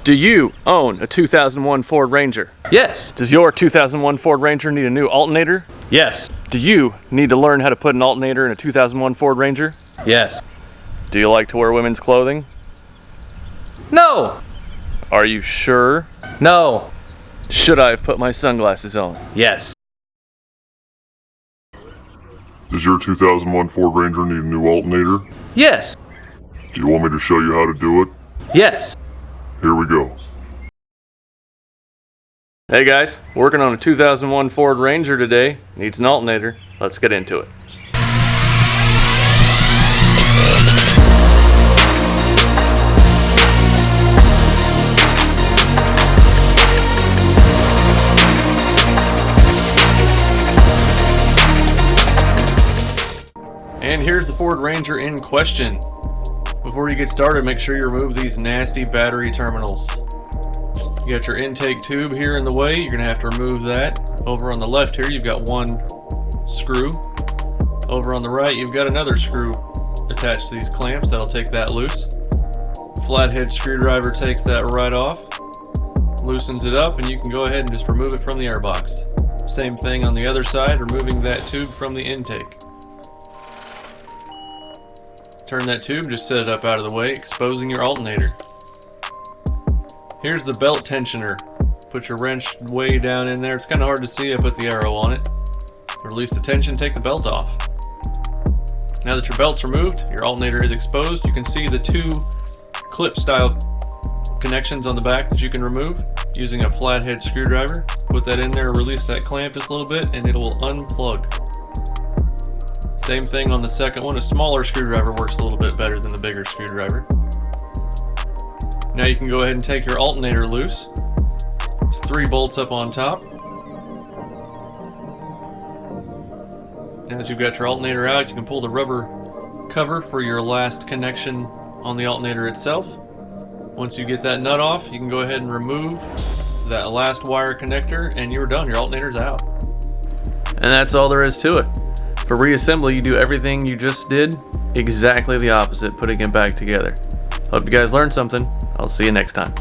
Do you own a 2001 Ford Ranger? Yes. Does your 2001 Ford Ranger need a new alternator? Yes. Do you need to learn how to put an alternator in a 2001 Ford Ranger? Yes. Do you like to wear women's clothing? No. Are you sure? No. Should I have put my sunglasses on? Yes. Does your 2001 Ford Ranger need a new alternator? Yes. Do you want me to show you how to do it? Yes. Here we go. Hey guys, working on a 2001 Ford Ranger today. Needs an alternator. Let's get into it. And here's the Ford Ranger in question. Before you get started, make sure you remove these nasty battery terminals. You got your intake tube here in the way, you're going to have to remove that. Over on the left here, you've got one screw. Over on the right, you've got another screw attached to these clamps that'll take that loose. Flathead screwdriver takes that right off, loosens it up, and you can go ahead and just remove it from the airbox. Same thing on the other side, removing that tube from the intake. Turn that tube, just set it up out of the way, exposing your alternator. Here's the belt tensioner. Put your wrench way down in there. It's kind of hard to see. I put the arrow on it. Release the tension, take the belt off. Now that your belt's removed, your alternator is exposed, you can see the two clip style connections on the back that you can remove using a flathead screwdriver. Put that in there, release that clamp just a little bit, and it will unplug. Same thing on the second one. A smaller screwdriver works a little bit better than the bigger screwdriver. Now you can go ahead and take your alternator loose. There's 3 bolts up on top. Now that you've got your alternator out, you can pull the rubber cover for your last connection on the alternator itself. Once you get that nut off, you can go ahead and remove that last wire connector and you're done. Your alternator's out. And that's all there is to it. For reassembly, you do everything you just did, exactly the opposite, putting it back together. Hope you guys learned something. I'll see you next time.